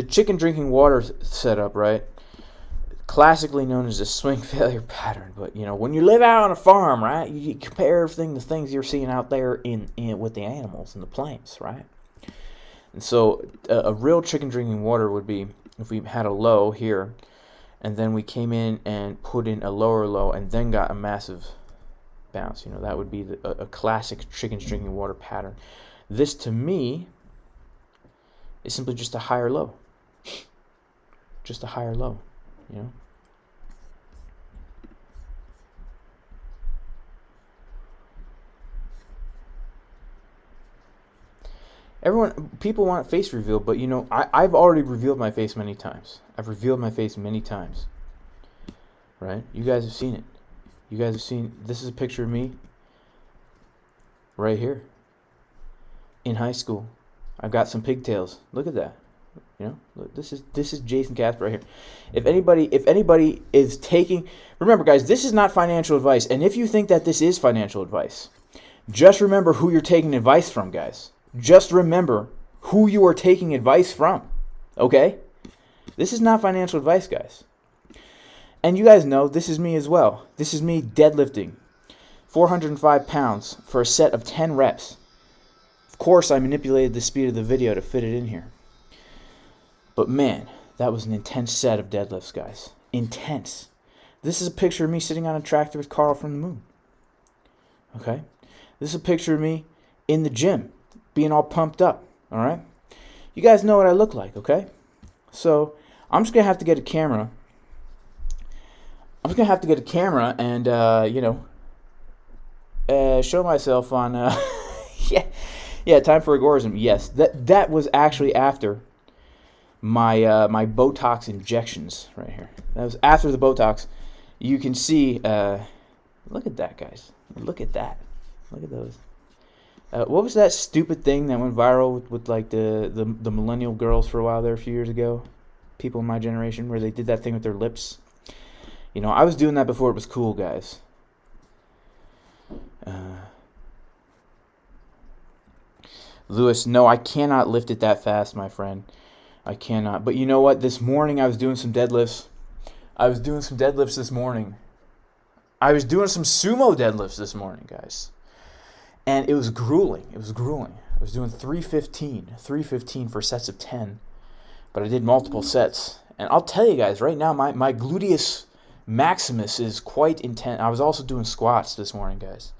chicken drinking water setup, right? Classically known as a swing failure pattern. But, you know, when you live out on a farm, right, you compare everything to things you're seeing out there in with the animals and the plants, right? And so a real chicken drinking water would be if we had a low here, and then we came in and put in a lower low and then got a massive bounce. You know, that would be a classic chicken drinking water pattern. This, to me, is simply just a higher low. Just a higher low, you know? People want face reveal, but you know, I've already revealed my face many times. I've revealed my face many times. Right? You guys have seen it. You guys have seen, this is a picture of me right here in high school. I've got some pigtails. Look at that. You know, look, this is Jason Casper right here. If anybody is taking, remember guys, this is not financial advice. And if you think that this is financial advice, just remember who you're taking advice from, guys. Just remember who you are taking advice from. Okay? This is not financial advice, guys. And you guys know this is me as well. This is me deadlifting 405 pounds for a set of 10 reps. Of course, I manipulated the speed of the video to fit it in here. But man, that was an intense set of deadlifts, guys. Intense. This is a picture of me sitting on a tractor with Carl from the moon. Okay? This is a picture of me in the gym, being all pumped up. All right? You guys know what I look like, okay? So, I'm just going to have to get a camera. I'm just going to have to get a camera and, you know, show myself on, yeah, time for agorism. Yes, that was actually after my my Botox injections right here. That was after the Botox. You can see, look at that, guys. Look at that. Look at those. What was that stupid thing that went viral with like the millennial girls for a while there a few years ago? People in my generation, where they did that thing with their lips. You know, I was doing that before it was cool, guys. Lewis, no, I cannot lift it that fast, my friend. I cannot. But you know what? This morning I was doing some deadlifts. This morning. I was doing some sumo deadlifts this morning, guys. And it was grueling. I was doing 315 for sets of 10. But I did multiple sets. And I'll tell you guys, right now, my gluteus maximus is quite intense. I was also doing squats this morning, guys.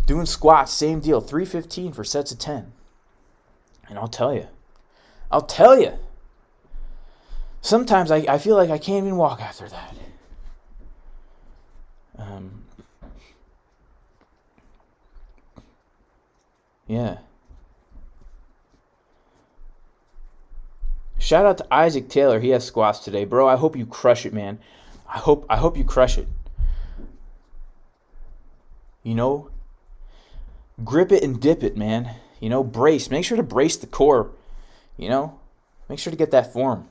Doing squats, same deal. 315 for sets of 10. And I'll tell you. Sometimes I feel like I can't even walk after that. Yeah. Shout out to Isaac Taylor. He has squats today, bro. I hope you crush it, man. I hope you crush it. You know, grip it and dip it, man. You know, brace. Make sure to brace the core. You know, make sure to get that form.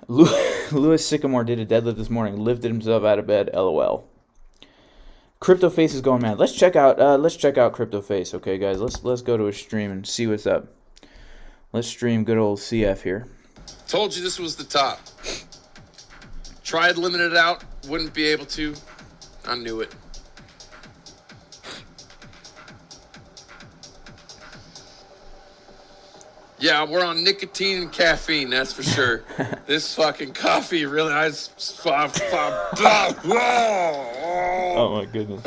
Louis Sycamore did a deadlift this morning. Lifted himself out of bed. LOL. Crypto Face is going mad. Let's check out Crypto Face. Okay, guys. Let's go to his stream and see what's up. Let's stream good old CF here. Told you this was the top. Tried limited out, wouldn't be able to. I knew it. Yeah, we're on nicotine and caffeine, that's for sure. This fucking coffee really has. Oh my goodness.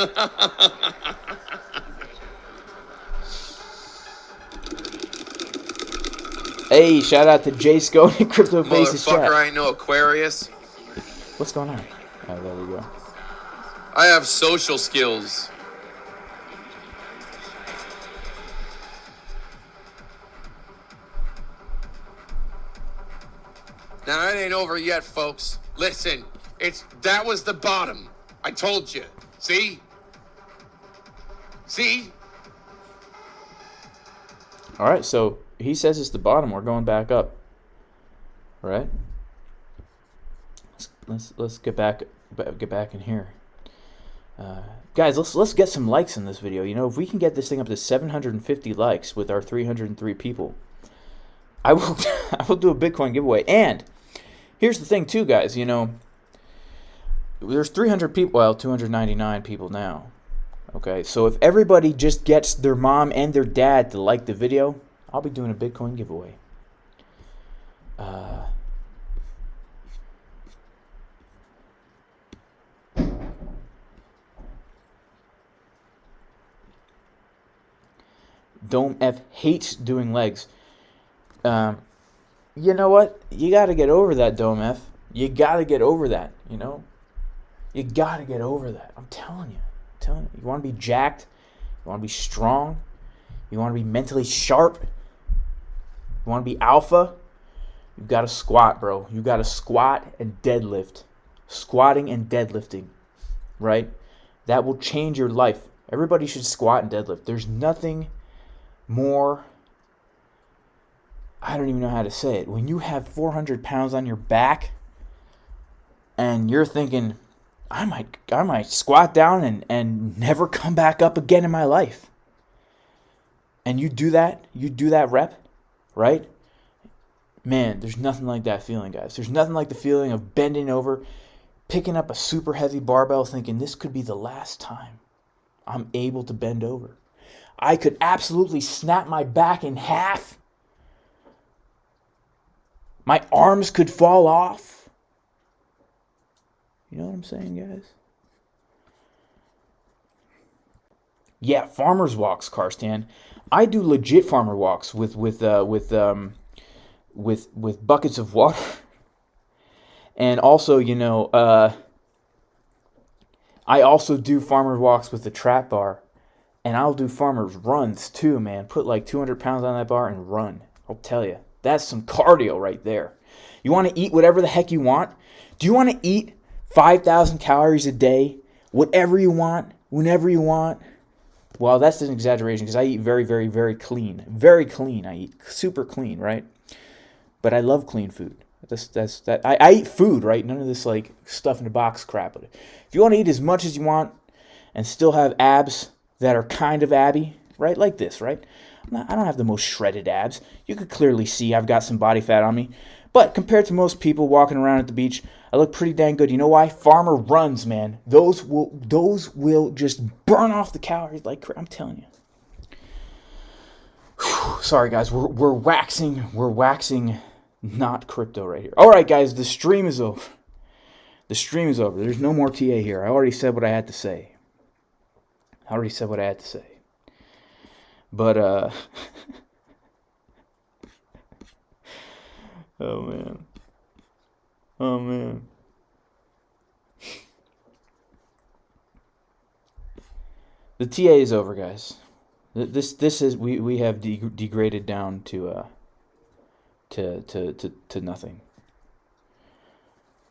Hey, shout out to Jay Scone and Crypto Faces Motherfucker, chat. I ain't no Aquarius. What's going on? Oh, there we go. I have social skills. Now, it ain't over yet, folks. Listen, that was the bottom. I told you. See? See? All right, so he says it's the bottom. We're going back up. All right. Let's get back in here. Guys, let's get some likes in this video. You know, if we can get this thing up to 750 likes with our 303 people, I will do a Bitcoin giveaway. And here's the thing too, guys, you know, there's 300 people, well, 299 people now. Okay, so if everybody just gets their mom and their dad to like the video, I'll be doing a Bitcoin giveaway. Dome F hates doing legs. You know what? You got to get over that, Dome F. You got to get over that, you know? You got to get over that. I'm telling you. You want to be jacked? You want to be strong? You want to be mentally sharp? You want to be alpha? You got to squat, bro. You got to squat and deadlift. Squatting and deadlifting, right? That will change your life. Everybody should squat and deadlift. There's nothing more, I don't even know how to say it. When you have 400 pounds on your back and you're thinking, I might squat down and never come back up again in my life. And you do that rep, right? Man, there's nothing like that feeling, guys. There's nothing like the feeling of bending over, picking up a super heavy barbell, thinking this could be the last time I'm able to bend over. I could absolutely snap my back in half. My arms could fall off. You know what I'm saying, guys? Yeah, farmer's walks, Karstan. I do legit farmer walks with buckets of water. And also, you know, I also do farmer walks with the trap bar. And I'll do farmer's runs too, man. Put like 200 pounds on that bar and run. I'll tell you. That's some cardio right there. You want to eat whatever the heck you want? Do you want to eat 5,000 calories a day? Whatever you want, whenever you want? Well, that's an exaggeration because I eat very, very, very clean. Very clean. I eat super clean, right? But I love clean food. I eat food, right? None of this like stuff in a box crap. If you want to eat as much as you want and still have abs that are kind of abby, right? Like this, right? I don't have the most shredded abs. You could clearly see I've got some body fat on me. But compared to most people walking around at the beach, I look pretty dang good. You know why? Farmer runs, man. Those will just burn off the calories like crap. I'm telling you. Whew, sorry, guys. We're waxing not crypto right here. All right, guys. The stream is over. There's no more TA here. I already said what I had to say. But, oh, man. The TA is over, guys. This is, we have degraded down to nothing.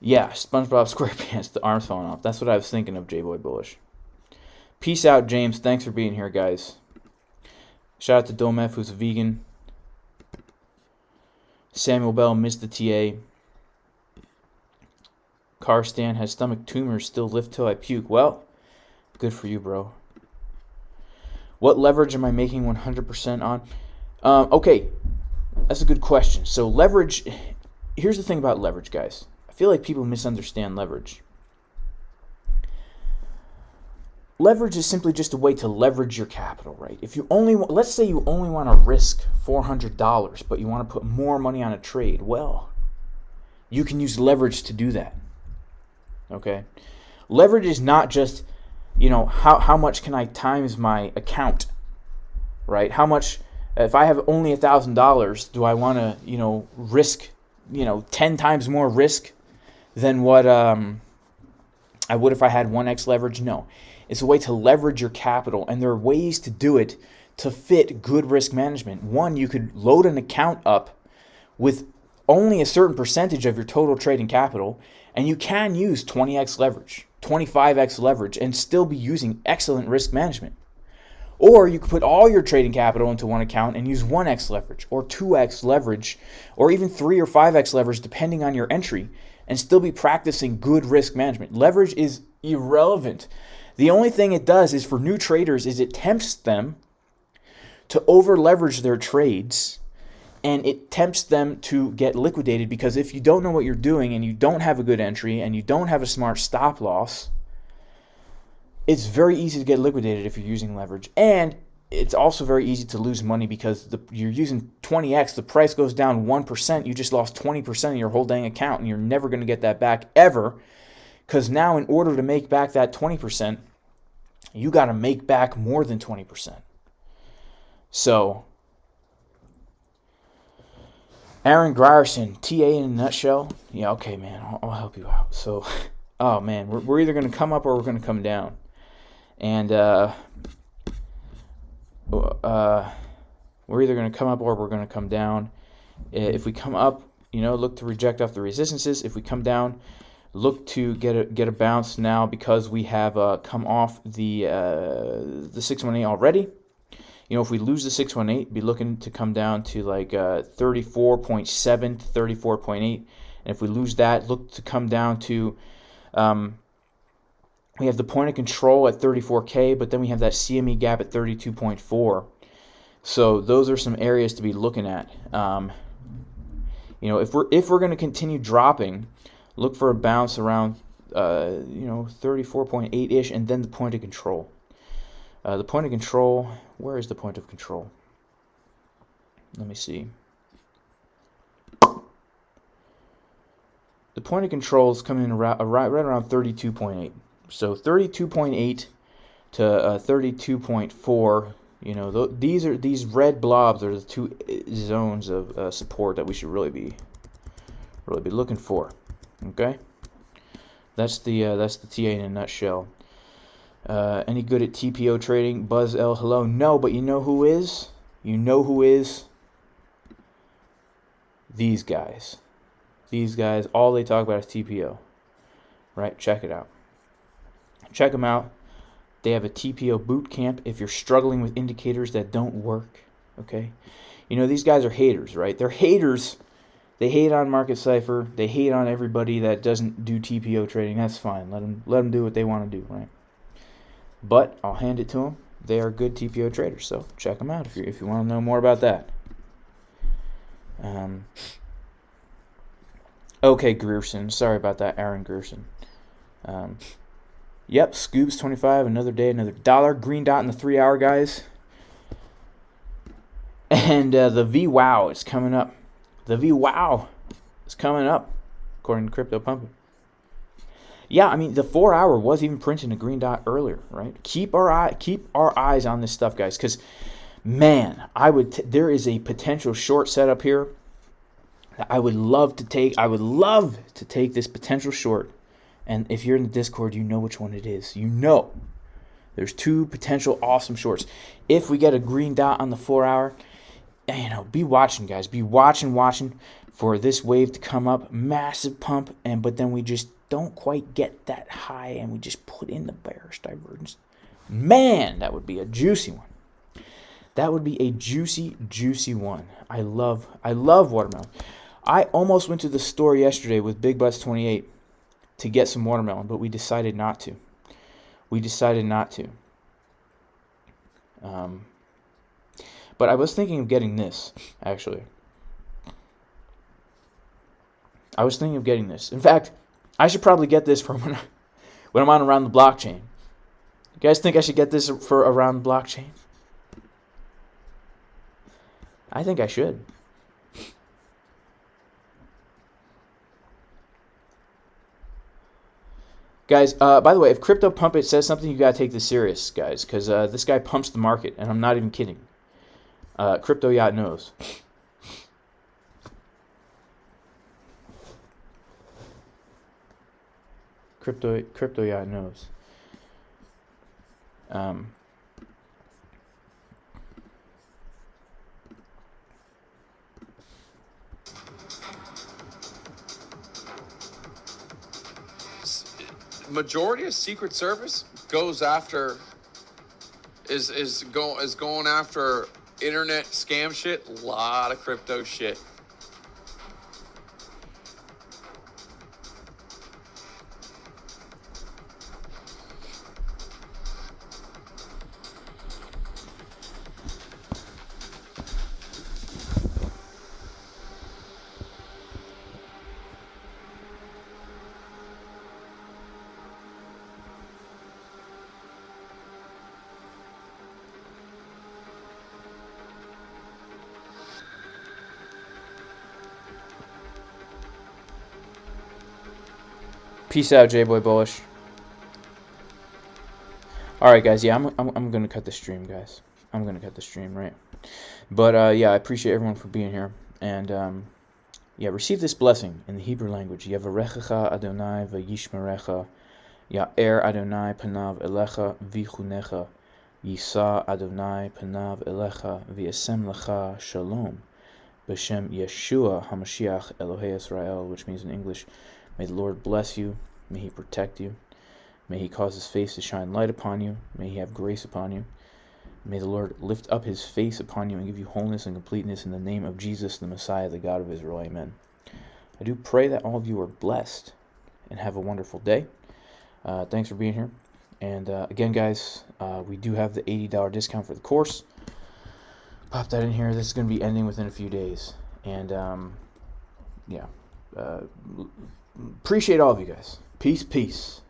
Yeah, SpongeBob SquarePants, the arms falling off. That's what I was thinking of, J-Boy Bullish. Peace out, James. Thanks for being here, guys. Shout out to Domef, who's a vegan. Samuel Bell missed the TA. Karstan has stomach tumors. Still lift till I puke. Well, good for you, bro. What leverage am I making 100% on? Okay, that's a good question. So leverage, here's the thing about leverage, guys. I feel like people misunderstand leverage. leverage is simply just a way to leverage your capital, right? If you only, let's say you only want to risk $400, but you want to put more money on a trade, well, you can use leverage to do that. Okay, leverage is not just, you know, how much can I times my account, right? How much, if I have only $1,000, do I want to, you know, risk, you know, 10 times more risk than what I would if I had 1x leverage? No, it's a way to leverage your capital, and there are ways to do it to fit good risk management. One, you could load an account up with only a certain percentage of your total trading capital, and you can use 20x leverage, 25x leverage, and still be using excellent risk management. Or you could put all your trading capital into one account and use 1x leverage, or 2x leverage, or even 3 or 5x leverage, depending on your entry, and still be practicing good risk management. Leverage is irrelevant. The only thing it does is, for new traders, is it tempts them to over leverage their trades, and it tempts them to get liquidated, because if you don't know what you're doing and you don't have a good entry and you don't have a smart stop loss, it's very easy to get liquidated if you're using leverage. And it's also very easy to lose money, because you're using 20x, the price goes down 1%, you just lost 20% of your whole dang account, and you're never going to get that back ever, because now in order to make back that 20%, you got to make back more than 20%. So Aaron Grierson, TA in a nutshell. Yeah, okay, man, I'll help you out. So, oh man, we're either going to come up or we're going to come down. And we're either going to come up or we're going to come down. If we come up, you know, look to reject off the resistances. If we come down, look to get a bounce now, because we have come off the 618 already. You know, if we lose the 618, be looking to come down to like 34.7 to 34.8. And if we lose that, look to come down to, we have the point of control at 34K, but then we have that CME gap at 32.4. So those are some areas to be looking at. You know, if we're going to continue dropping, look for a bounce around, you know, 34.8-ish, and then the point of control. The point of control, where is the point of control? Let me see. The point of control is coming in right around 32.8. So 32.8 to 32.4. You know, these red blobs are the two zones of support that we should really be looking for. Okay, that's the TA in a nutshell. Any good at TPO trading? Buzz L, hello. No, but you know who is? You know who is? These guys. These guys, all they talk about is TPO. Right? Check it out. Check them out. They have a TPO boot camp if you're struggling with indicators that don't work. Okay? You know, these guys are haters, right? They're haters. They hate on Market Cipher. They hate on everybody that doesn't do TPO trading. That's fine. Let them do what they want to do, right? But I'll hand it to them. They are good TPO traders, so check them out if you want to know more about that. Okay, Grierson. Sorry about that, Aaron Grierson. Yep, Scoops 25. Another day, another dollar. Green dot in the 3 hour, guys. And the VWOW is coming up. The VWOW is coming up, according to Crypto Pumping. Yeah, I mean, the 4 hour was even printing a green dot earlier, right? Keep our eyes on this stuff, guys, because, man, there is a potential short setup here that I would love to take. I would love to take this potential short, and if you're in the Discord, you know which one it is. You know. There's two potential awesome shorts. If we get a green dot on the 4 hour, you know, be watching, guys. Be watching for this wave to come up, massive pump, but then we just don't quite get that high, and we just put in the bearish divergence. Man, that would be a juicy one. That would be a juicy one. I love watermelon. I almost went to the store yesterday with Big Butts 28 to get some watermelon, but we decided not to. But I was thinking of getting this, actually. In fact, I should probably get this for when I'm on around the blockchain. guys think I should get this for around blockchain? I think I should. Guys, by the way, if Crypto Pump It says something, you gotta take this serious, guys, because this guy pumps the market, and I'm not even kidding. Crypto Yacht knows. Crypto Yacht knows. Majority of Secret Service goes after is going after internet scam shit. A lot of crypto shit. Peace out, J-Boy Bullish. Alright, guys, yeah, I'm going to cut the stream, guys. I'm going to cut the stream, right? But, yeah, I appreciate everyone for being here. And, yeah, receive this blessing in the Hebrew language. Yavarechecha Adonai v'yishmerecha. Ya'er Adonai panav elecha v'chunecha. Yisa Adonai panav elecha v'yasem lecha shalom. B'shem Yeshua HaMashiach Elohei Israel, which means in English, may the Lord bless you, may He protect you, may He cause His face to shine light upon you, may He have grace upon you, may the Lord lift up His face upon you and give you wholeness and completeness in the name of Jesus, the Messiah, the God of Israel. Amen. I do pray that all of you are blessed and have a wonderful day. Thanks for being here. And again, guys, we do have the $80 discount for the course. Pop that in here. This is going to be ending within a few days. And, yeah. Appreciate all of you guys. Peace, peace.